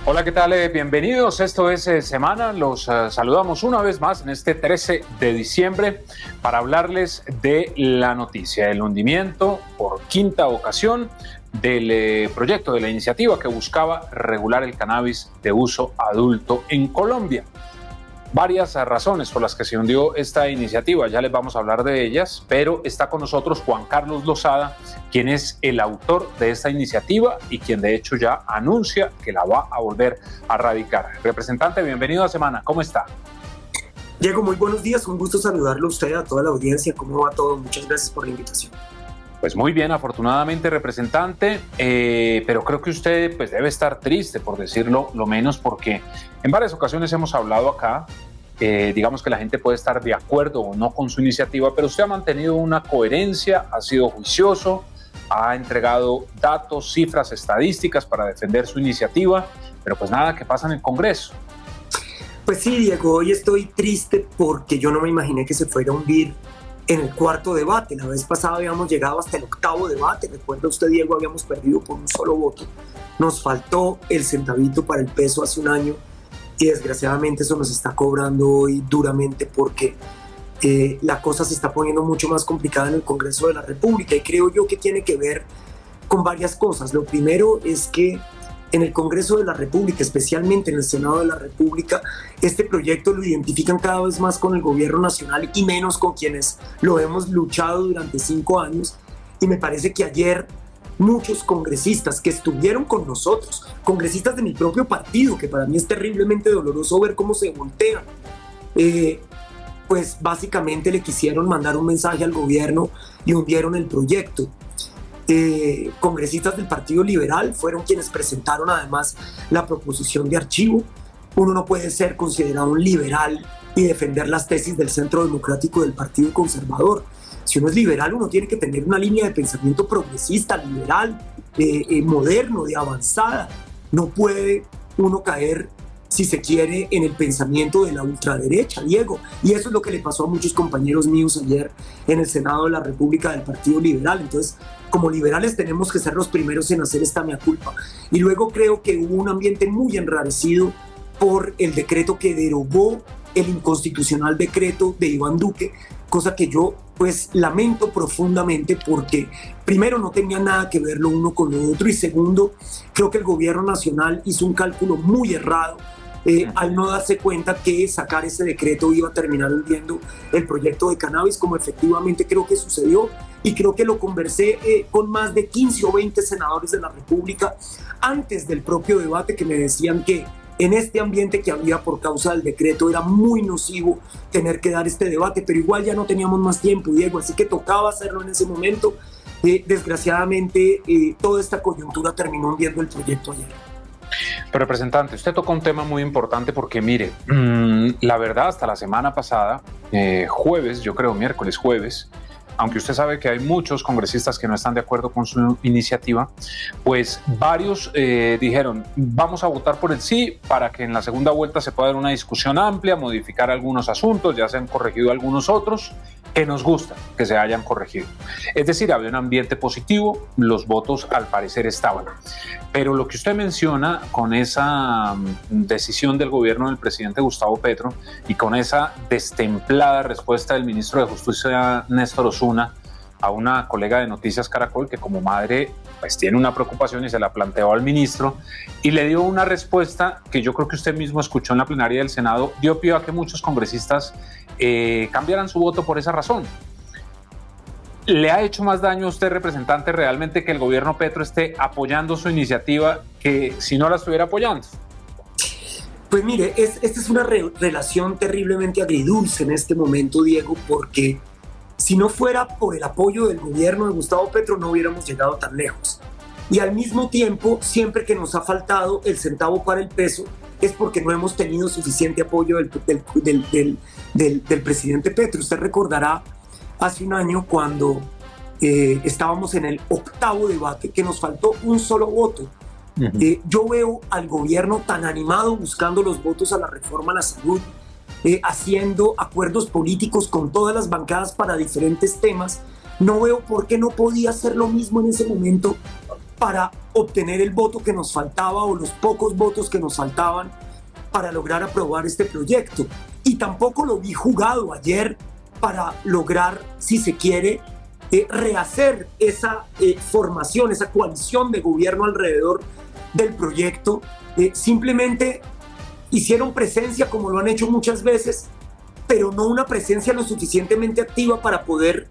Hola, ¿qué tal? Bienvenidos. Esto es Semana. Los saludamos una vez más en este 13 de diciembre para hablarles de la noticia, el hundimiento por quinta ocasión del proyecto de la iniciativa que buscaba regular el cannabis de uso adulto en Colombia. Varias razones por las que se hundió esta iniciativa, ya les vamos a hablar de ellas, pero está con nosotros Juan Carlos Lozada, quien es el autor de esta iniciativa y quien de hecho ya anuncia que la va a volver a radicar. Representante, bienvenido a Semana, ¿cómo está? Diego, muy buenos días, un gusto saludarlo a usted, a toda la audiencia, ¿cómo va todo? Muchas gracias por la invitación. Pues muy bien, afortunadamente, representante, pero creo que usted pues, debe estar triste, por decirlo lo menos, porque en varias ocasiones hemos hablado acá, digamos que la gente puede estar de acuerdo o no con su iniciativa, pero usted ha mantenido una coherencia, ha sido juicioso, ha entregado datos, cifras, estadísticas para defender su iniciativa, pero pues nada que pasa en el Congreso. Pues sí, Diego, hoy estoy triste porque yo no me imaginé que se fuera a hundir en el cuarto debate. La vez pasada habíamos llegado hasta el octavo debate. Recuerda usted, Diego, habíamos perdido por un solo voto. Nos faltó el centavito para el peso hace un año y desgraciadamente eso nos está cobrando hoy duramente porque la cosa se está poniendo mucho más complicada en el Congreso de la República y creo yo que tiene que ver con varias cosas. Lo primero es que en el Congreso de la República, especialmente en el Senado de la República, este proyecto lo identifican cada vez más con el gobierno nacional y menos con quienes lo hemos luchado durante 5 años. Y me parece que ayer muchos congresistas que estuvieron con nosotros, congresistas de mi propio partido, que para mí es terriblemente doloroso ver cómo se voltean, pues básicamente le quisieron mandar un mensaje al gobierno y hundieron el proyecto. Congresistas del Partido Liberal fueron quienes presentaron además la proposición de archivo. Uno no puede ser considerado un liberal y defender las tesis del Centro Democrático del Partido Conservador. Si uno es liberal, uno tiene que tener una línea de pensamiento progresista, liberal, moderno, de avanzada. No puede uno caer, si se quiere, en el pensamiento de la ultraderecha, Diego. Y eso es lo que le pasó a muchos compañeros míos ayer en el Senado de la República del Partido Liberal. Entonces, como liberales tenemos que ser los primeros en hacer esta mea culpa. Y luego creo que hubo un ambiente muy enrarecido por el decreto que derogó el inconstitucional decreto de Iván Duque, cosa que yo pues lamento profundamente porque primero no tenía nada que ver lo uno con lo otro y segundo creo que el gobierno nacional hizo un cálculo muy errado al no darse cuenta que sacar ese decreto iba a terminar hundiendo el proyecto de cannabis, como efectivamente creo que sucedió, y creo que lo conversé con más de 15 o 20 senadores de la República antes del propio debate, que me decían que en este ambiente que había por causa del decreto era muy nocivo tener que dar este debate, pero igual ya no teníamos más tiempo, Diego, así que tocaba hacerlo en ese momento. Desgraciadamente toda esta coyuntura terminó hundiendo el proyecto ayer. Pero representante, usted tocó un tema muy importante porque mire, la verdad hasta la semana pasada, jueves, yo creo miércoles, jueves, aunque usted sabe que hay muchos congresistas que no están de acuerdo con su iniciativa, pues varios dijeron, vamos a votar por el sí para que en la segunda vuelta se pueda dar una discusión amplia, modificar algunos asuntos, ya se han corregido algunos otros, que nos gusta que se hayan corregido. Es decir, había un ambiente positivo, los votos al parecer estaban. Pero lo que usted menciona con esa decisión del gobierno del presidente Gustavo Petro y con esa destemplada respuesta del ministro de Justicia Néstor Osuna a una colega de Noticias Caracol que como madre pues tiene una preocupación y se la planteó al ministro y le dio una respuesta que yo creo que usted mismo escuchó en la plenaria del Senado, dio pie a que muchos congresistas cambiaran su voto por esa razón. ¿Le ha hecho más daño a usted, representante, realmente que el gobierno Petro esté apoyando su iniciativa que si no la estuviera apoyando? Pues mire, esta es una relación terriblemente agridulce en este momento, Diego, porque si no fuera por el apoyo del gobierno de Gustavo Petro no hubiéramos llegado tan lejos. Y al mismo tiempo, siempre que nos ha faltado el centavo para el peso, es porque no hemos tenido suficiente apoyo del presidente Petro. Usted recordará hace un año cuando estábamos en el octavo debate que nos faltó un solo voto. Yo veo al gobierno tan animado buscando los votos a la reforma a la salud, haciendo acuerdos políticos con todas las bancadas para diferentes temas. No veo por qué no podía hacer lo mismo en ese momento para obtener el voto que nos faltaba o los pocos votos que nos faltaban para lograr aprobar este proyecto. Y tampoco lo vi jugado ayer para lograr, si se quiere, rehacer esa formación, esa coalición de gobierno alrededor del proyecto. Simplemente hicieron presencia como lo han hecho muchas veces, pero no una presencia lo suficientemente activa para poder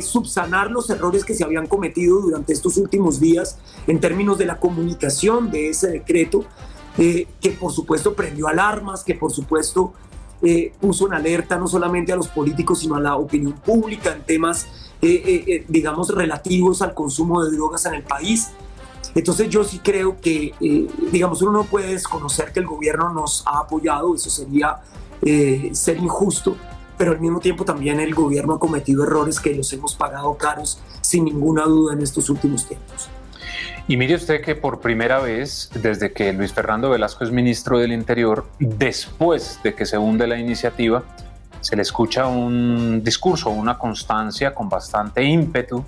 subsanar los errores que se habían cometido durante estos últimos días en términos de la comunicación de ese decreto, que por supuesto prendió alarmas, que por supuesto puso en alerta no solamente a los políticos sino a la opinión pública en temas digamos relativos al consumo de drogas en el país. Entonces yo sí creo que digamos uno no puede desconocer que el gobierno nos ha apoyado, eso sería ser injusto, pero al mismo tiempo también el gobierno ha cometido errores que los hemos pagado caros sin ninguna duda en estos últimos tiempos. Y mire usted que por primera vez, desde que Luis Fernando Velasco es ministro del Interior, después de que se hunde la iniciativa, se le escucha un discurso, una constancia con bastante ímpetu,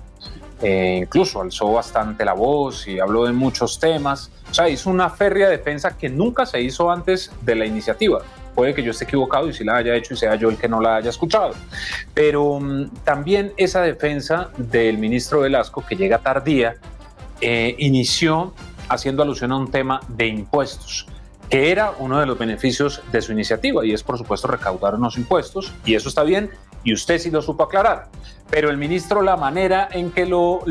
incluso alzó bastante la voz y habló de muchos temas. O sea, hizo una férrea defensa que nunca se hizo antes de la iniciativa. Puede que yo esté equivocado y si la haya hecho y sea yo el que no la haya escuchado. Pero también esa defensa del ministro Velasco, que llega tardía, inició haciendo alusión a un tema de impuestos, que era uno de los beneficios de su iniciativa, y es por supuesto recaudar unos impuestos, y eso está bien, y usted sí lo supo aclarar. Pero el ministro, la manera en que lo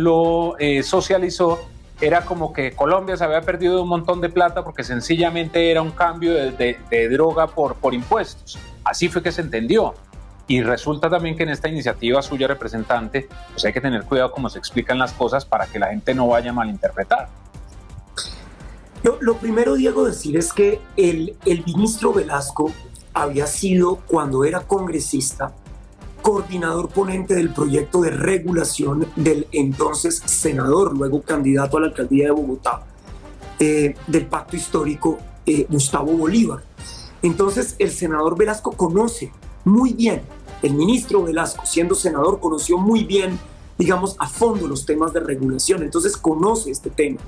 socializó era como que Colombia se había perdido un montón de plata porque sencillamente era un cambio de droga por impuestos. Así fue que se entendió. Y resulta también que en esta iniciativa suya, representante, pues hay que tener cuidado cómo se explican las cosas para que la gente no vaya a malinterpretar. Lo primero, Diego, decir es que el ministro Velasco había sido, cuando era congresista, coordinador ponente del proyecto de regulación del entonces senador, luego candidato a la alcaldía de Bogotá, del pacto histórico Gustavo Bolívar. Entonces el senador Velasco conoce muy bien, el ministro Velasco, siendo senador, conoció muy bien, digamos, a fondo los temas de regulación, entonces conoce este tema.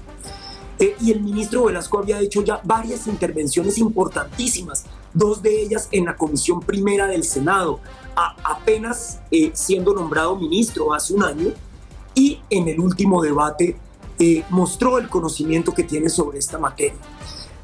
Y el ministro Velasco había hecho ya varias intervenciones importantísimas, dos de ellas en la Comisión Primera del Senado, apenas siendo nombrado ministro hace un año, y en el último debate mostró el conocimiento que tiene sobre esta materia.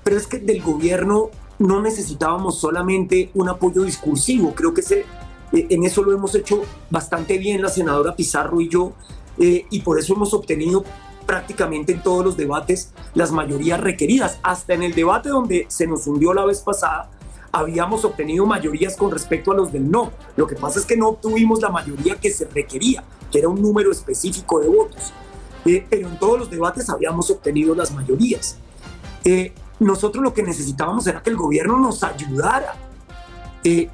Pero es que del gobierno no necesitábamos solamente un apoyo discursivo, creo que en eso lo hemos hecho bastante bien la senadora Pizarro y yo, y por eso hemos obtenido prácticamente en todos los debates las mayorías requeridas. Hasta en el debate donde se nos hundió la vez pasada, habíamos obtenido mayorías con respecto a los del no. Lo que pasa es que no obtuvimos la mayoría que se requería, que era un número específico de votos. Pero en todos los debates habíamos obtenido las mayorías. Nosotros lo que necesitábamos era que el gobierno nos ayudara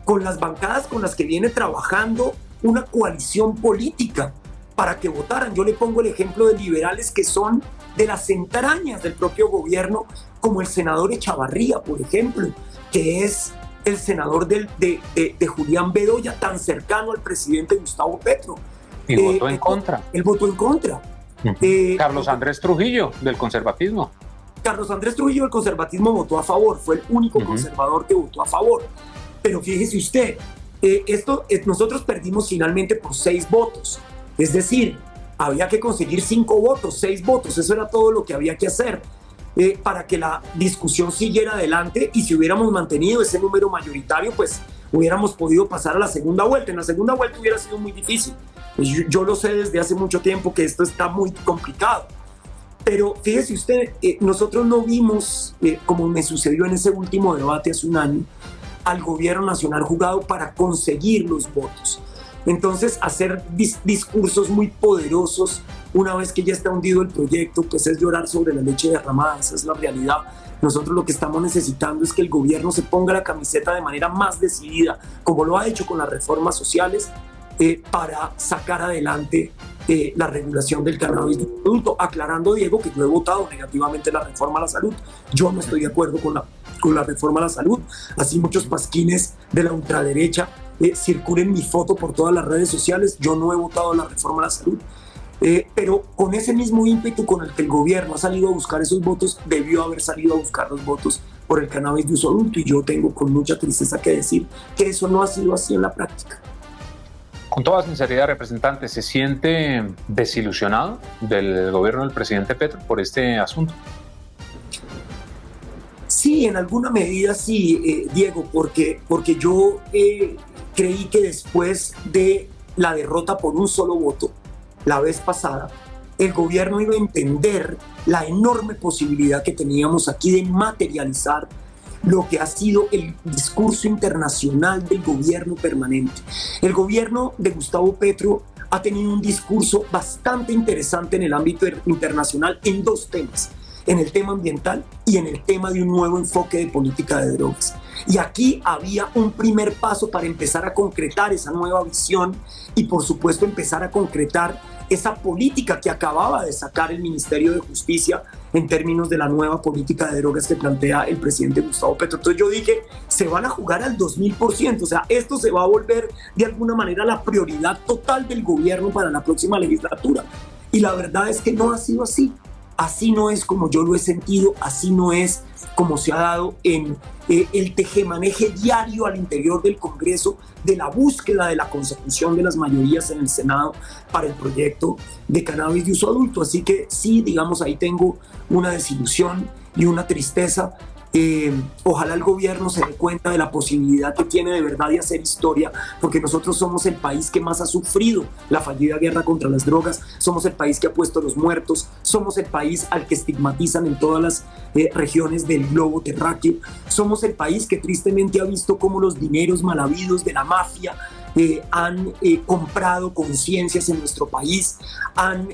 con las bancadas con las que viene trabajando una coalición política para que votaran. Yo le pongo el ejemplo de liberales que son de las entrañas del propio gobierno, como el senador Echavarría, por ejemplo, que es el senador de Julián Bedoya, tan cercano al presidente Gustavo Petro. Y votó en contra. Él votó en contra. Carlos Andrés Trujillo, del conservatismo. Carlos Andrés Trujillo del conservatismo votó a favor, fue el único conservador que votó a favor. Pero fíjese usted, nosotros perdimos finalmente por 6 votos. Es decir, había que conseguir 5 votos, 6 votos, eso era todo lo que había que hacer para que la discusión siguiera adelante, y si hubiéramos mantenido ese número mayoritario, pues hubiéramos podido pasar a la segunda vuelta. En la segunda vuelta hubiera sido muy difícil. Yo lo sé desde hace mucho tiempo que esto está muy complicado. Pero fíjese usted, nosotros no vimos, como me sucedió en ese último debate hace un año, al gobierno nacional jugado para conseguir los votos. Entonces, hacer discursos muy poderosos una vez que ya está hundido el proyecto, pues es llorar sobre la leche derramada. Esa es la realidad. Nosotros lo que estamos necesitando es que el gobierno se ponga la camiseta de manera más decidida, como lo ha hecho con las reformas sociales, para sacar adelante la regulación del cannabis de adulto. Aclarando, Diego, que yo he votado negativamente la reforma a la salud. Yo no estoy de acuerdo con la reforma a la salud. Así muchos pasquines de la ultraderecha circulen mi foto por todas las redes sociales. Yo no he votado la reforma a la salud. Pero con ese mismo ímpetu con el que el gobierno ha salido a buscar esos votos, debió haber salido a buscar los votos por el cannabis de uso adulto, y yo tengo con mucha tristeza que decir que eso no ha sido así en la práctica. Con toda sinceridad, representante, ¿se siente desilusionado del gobierno del presidente Petro por este asunto? Sí, en alguna medida sí, Diego, porque yo creí que después de la derrota por un solo voto, la vez pasada, el gobierno iba a entender la enorme posibilidad que teníamos aquí de materializar lo que ha sido el discurso internacional del gobierno permanente. El gobierno de Gustavo Petro ha tenido un discurso bastante interesante en el ámbito internacional en dos temas: en el tema ambiental y en el tema de un nuevo enfoque de política de drogas. Y aquí había un primer paso para empezar a concretar esa nueva visión y, por supuesto, empezar a concretar esa política que acababa de sacar el Ministerio de Justicia en términos de la nueva política de drogas que plantea el presidente Gustavo Petro. Entonces yo dije, se van a jugar al 2000%, o sea, esto se va a volver de alguna manera la prioridad total del gobierno para la próxima legislatura. Y la verdad es que no ha sido así. Así no es como yo lo he sentido, así no es como se ha dado en el tejemaneje diario al interior del Congreso de la búsqueda de la consecución de las mayorías en el Senado para el proyecto de cannabis de uso adulto. Así que sí, digamos, ahí tengo una desilusión y una tristeza. Ojalá el gobierno se dé cuenta de la posibilidad que tiene de verdad de hacer historia, porque nosotros somos el país que más ha sufrido la fallida guerra contra las drogas, somos el país que ha puesto los muertos, somos el país al que estigmatizan en todas las regiones del globo terráqueo, somos el país que tristemente ha visto cómo los dineros mal habidos de la mafia han comprado conciencias en nuestro país, han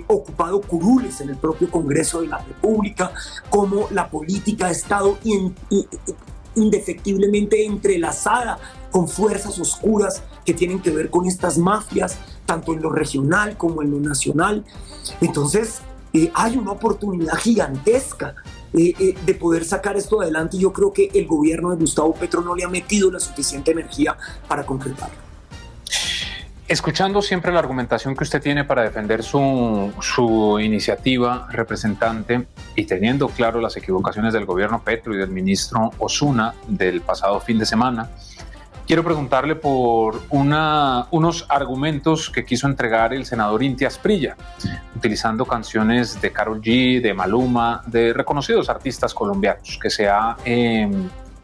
ocupado curules en el propio Congreso de la República, como la política ha estado indefectiblemente entrelazada con fuerzas oscuras que tienen que ver con estas mafias, tanto en lo regional como en lo nacional. Entonces, hay una oportunidad gigantesca de poder sacar esto adelante, y yo creo que el gobierno de Gustavo Petro no le ha metido la suficiente energía para concretarlo. Escuchando siempre la argumentación que usted tiene para defender su iniciativa, representante, y teniendo claro las equivocaciones del gobierno Petro y del ministro Osuna del pasado fin de semana, quiero preguntarle por unos argumentos que quiso entregar el senador Inti Asprilla, utilizando canciones de Karol G, de Maluma, de reconocidos artistas colombianos, que se ha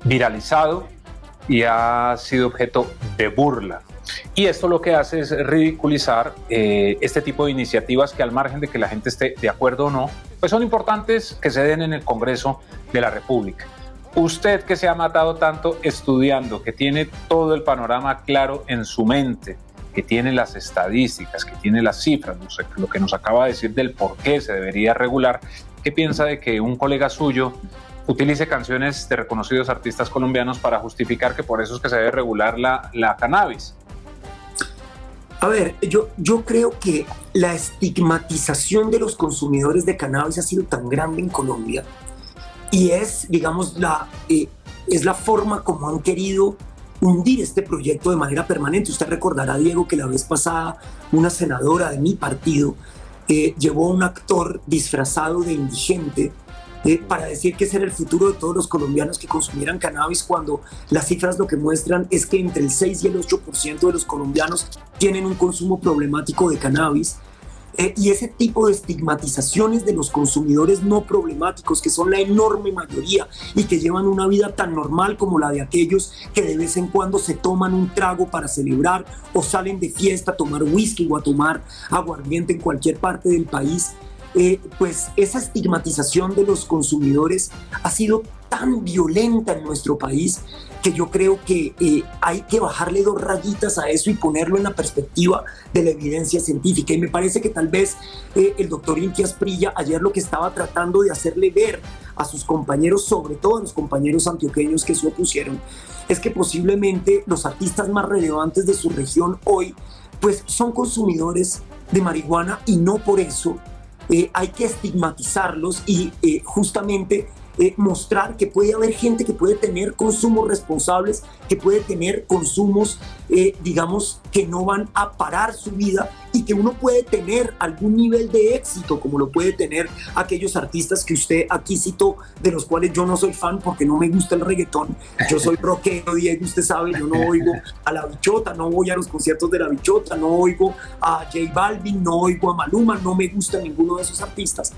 viralizado y ha sido objeto de burla. Y esto lo que hace es ridiculizar este tipo de iniciativas que, al margen de que la gente esté de acuerdo o no, pues son importantes que se den en el Congreso de la República. Usted, que se ha matado tanto estudiando, que tiene todo el panorama claro en su mente, que tiene las estadísticas, que tiene las cifras, lo que nos acaba de decir del por qué se debería regular, ¿qué piensa de que un colega suyo utilice canciones de reconocidos artistas colombianos para justificar que por eso es que se debe regular la cannabis? A ver, yo creo que la estigmatización de los consumidores de cannabis ha sido tan grande en Colombia, y es, digamos, es la forma como han querido hundir este proyecto de manera permanente. Usted recordará, Diego, que la vez pasada una senadora de mi partido llevó a un actor disfrazado de indigente para decir que ese era el futuro de todos los colombianos que consumieran cannabis, cuando las cifras lo que muestran es que entre el 6 y el 8% de los colombianos tienen un consumo problemático de cannabis. Y ese tipo de estigmatizaciones de los consumidores no problemáticos, que son la enorme mayoría y que llevan una vida tan normal como la de aquellos que de vez en cuando se toman un trago para celebrar o salen de fiesta a tomar whisky o a tomar aguardiente en cualquier parte del país, pues esa estigmatización de los consumidores ha sido tan violenta en nuestro país que yo creo que hay que bajarle 2 rayitas a eso y ponerlo en la perspectiva de la evidencia científica. Y me parece que tal vez el doctor Inti Asprilla ayer lo que estaba tratando de hacerle ver a sus compañeros, sobre todo a los compañeros antioqueños que se opusieron, es que posiblemente los artistas más relevantes de su región hoy pues son consumidores de marihuana, y no por eso hay que estigmatizarlos y justamente mostrar que puede haber gente que puede tener consumos responsables, que puede tener consumos, digamos, que no van a parar su vida y que uno puede tener algún nivel de éxito, como lo puede tener aquellos artistas que usted aquí citó, de los cuales yo no soy fan porque no me gusta el reggaetón. Yo soy rockero, Diego, usted sabe, yo no oigo a La Bichota, no voy a los conciertos de La Bichota, no oigo a J Balvin, no oigo a Maluma, no me gusta ninguno de esos artistas.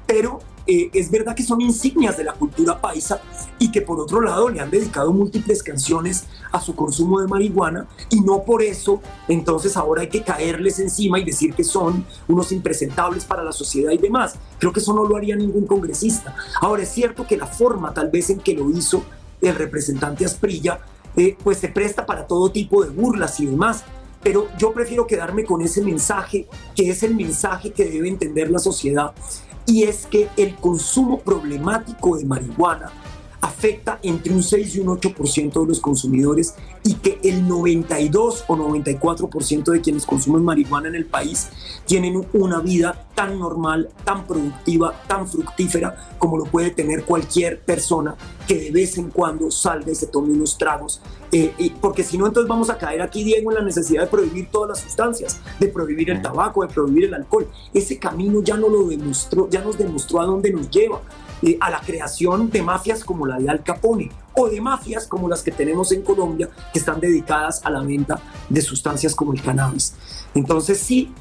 Pero es verdad que son insignias de la cultura paisa y que por otro lado le han dedicado múltiples canciones a su consumo de marihuana, y no por eso entonces ahora hay que caerles encima y decir que son unos impresentables para la sociedad y demás. Creo que eso no lo haría ningún congresista. Ahora, es cierto que la forma tal vez en que lo hizo el representante Asprilla pues se presta para todo tipo de burlas y demás, pero yo prefiero quedarme con ese mensaje, que es el mensaje que debe entender la sociedad, y es que el consumo problemático de marihuana afecta entre un 6 y un 8% de los consumidores, y que el 92 o 94% de quienes consumen marihuana en el país tienen una vida tan normal, tan productiva, tan fructífera como lo puede tener cualquier persona que de vez en cuando salga y se tome unos tragos. Porque si no, entonces vamos a caer aquí, Diego, en la necesidad de prohibir todas las sustancias, de prohibir el tabaco, de prohibir el alcohol. Ese camino ya nos lo demostró, ya nos demostró a dónde nos lleva. A la creación de mafias como la de Al Capone, o de mafias como las que tenemos en Colombia, que están dedicadas a la venta de sustancias como el cannabis. Entonces sí,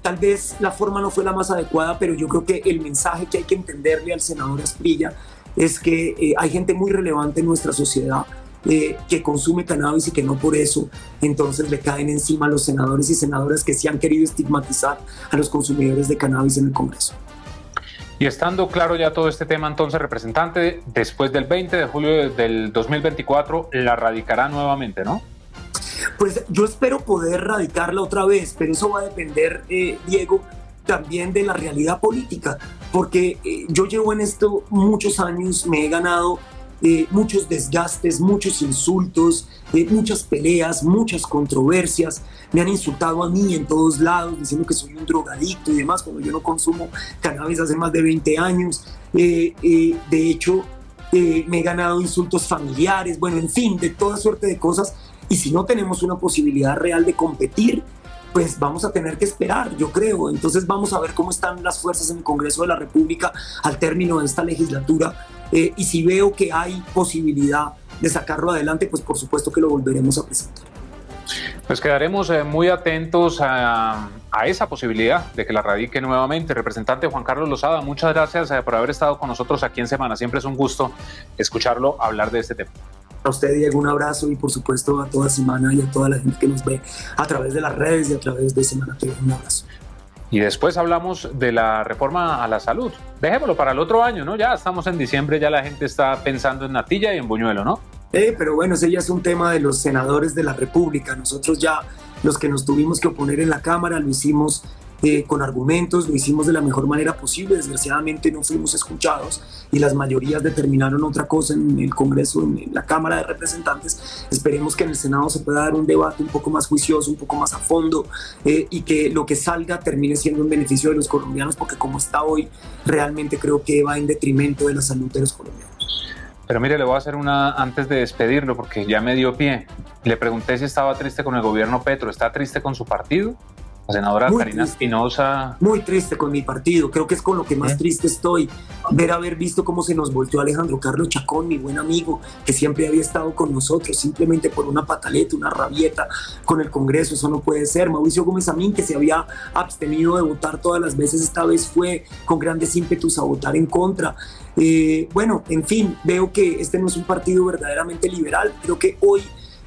tal vez la forma no fue la más adecuada, pero yo creo que el mensaje que hay que entenderle al senador Asprilla es que hay gente muy relevante en nuestra sociedad que consume cannabis, y que no por eso entonces le caen encima a los senadores y senadoras que sí han querido estigmatizar a los consumidores de cannabis en el Congreso. Y estando claro ya todo este tema, entonces, representante, después del 20 de julio del 2024 la radicará nuevamente, ¿no? Pues yo espero poder radicarla otra vez, pero eso va a depender, Diego, también de la realidad política, porque yo llevo en esto muchos años, me he ganado muchos desgastes, muchos insultos, muchas peleas, muchas controversias. Me han insultado a mí en todos lados, diciendo que soy un drogadicto y demás, cuando yo no consumo cannabis hace más de 20 años. De hecho, me he ganado insultos familiares, bueno, en fin, de toda suerte de cosas. Y si no tenemos una posibilidad real de competir, pues vamos a tener que esperar, yo creo. Entonces vamos a ver cómo están las fuerzas en el Congreso de la República al término de esta legislatura. Y si veo que hay posibilidad de sacarlo adelante, pues por supuesto que lo volveremos a presentar. Pues quedaremos muy atentos a esa posibilidad de que la radique nuevamente. Representante Juan Carlos Lozada, muchas gracias por haber estado con nosotros aquí en Semana. Siempre es un gusto escucharlo hablar de este tema. A usted, Diego, un abrazo, y por supuesto a toda Semana y a toda la gente que nos ve a través de las redes y a través de Semana TV. Un abrazo. Y después hablamos de la reforma a la salud. Dejémoslo para el otro año, ¿no? Ya estamos en diciembre, ya la gente está pensando en natilla y en buñuelo, ¿no? Pero bueno, ese ya es un tema de los senadores de la República. Nosotros ya, los que nos tuvimos que oponer en la Cámara, lo hicimos con argumentos, lo hicimos de la mejor manera posible. Desgraciadamente no fuimos escuchados y las mayorías determinaron otra cosa en el Congreso, en la Cámara de Representantes. Esperemos que en el Senado se pueda dar un debate un poco más juicioso, un poco más a fondo, y que lo que salga termine siendo en beneficio de los colombianos, porque como está hoy, realmente creo que va en detrimento de la salud de los colombianos. Pero mire, le voy a hacer una antes de despedirlo, porque ya me dio pie. Le pregunté si estaba triste con el gobierno Petro. ¿Está triste con su partido? La senadora Karina Espinosa. Muy triste con mi partido. Creo que es con lo que más triste estoy. Haber visto cómo se nos volteó Alejandro Carlos Chacón, mi buen amigo, que siempre había estado con nosotros, simplemente por una pataleta, una rabieta con el Congreso. Eso no puede ser. Mauricio Gómez Amín, que se había abstenido de votar todas las veces, esta vez fue con grandes ímpetus a votar en contra. Bueno, en fin, veo que este no es un partido verdaderamente liberal. Creo que hoy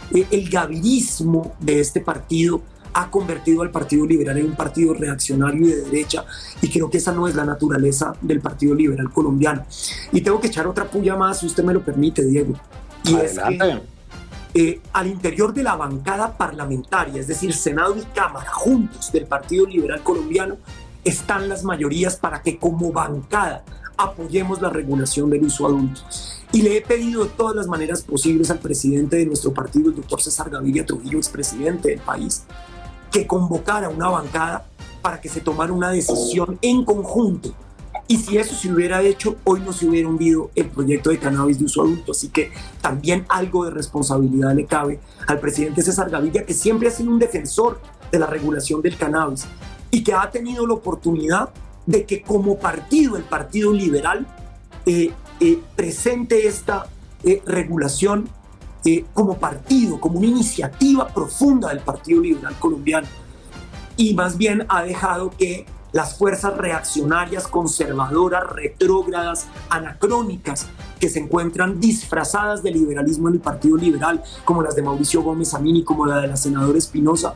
el gavirismo de este partido ha convertido al Partido Liberal en un partido reaccionario y de derecha, y creo que esa no es la naturaleza del Partido Liberal colombiano. Y tengo que echar otra puya más, si usted me lo permite, Diego. Y adelante. Es que al interior de la bancada parlamentaria, es decir, Senado y Cámara juntos del Partido Liberal colombiano, están las mayorías para que como bancada apoyemos la regulación del uso adulto. Y le he pedido de todas las maneras posibles al presidente de nuestro partido, el doctor César Gaviria Trujillo, expresidente del país, que convocara una bancada para que se tomara una decisión en conjunto. Y si eso se hubiera hecho, hoy no se hubiera hundido el proyecto de cannabis de uso adulto. Así que también algo de responsabilidad le cabe al presidente César Gaviria, que siempre ha sido un defensor de la regulación del cannabis y que ha tenido la oportunidad de que como partido, el Partido Liberal, presente esta regulación como partido, como una iniciativa profunda del Partido Liberal colombiano, y más bien ha dejado que las fuerzas reaccionarias, conservadoras, retrógradas, anacrónicas, que se encuentran disfrazadas de liberalismo en el Partido Liberal, como las de Mauricio Gómez Amini, como la de la senadora Espinosa,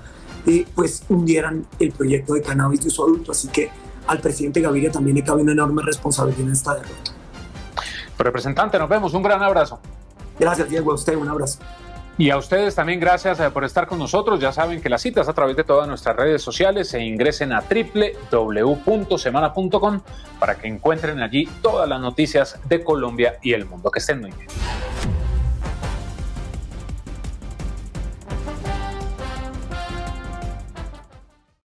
pues hundieran el proyecto de cannabis de uso adulto. Así que al presidente Gaviria también le cabe una enorme responsabilidad en esta derrota. Representante, nos vemos, un gran abrazo. Gracias, Diego, a usted un abrazo. Y a ustedes también gracias por estar con nosotros. Ya saben que las citas a través de todas nuestras redes sociales, se ingresen a www.semana.com para que encuentren allí todas las noticias de Colombia y el mundo. Que estén muy bien.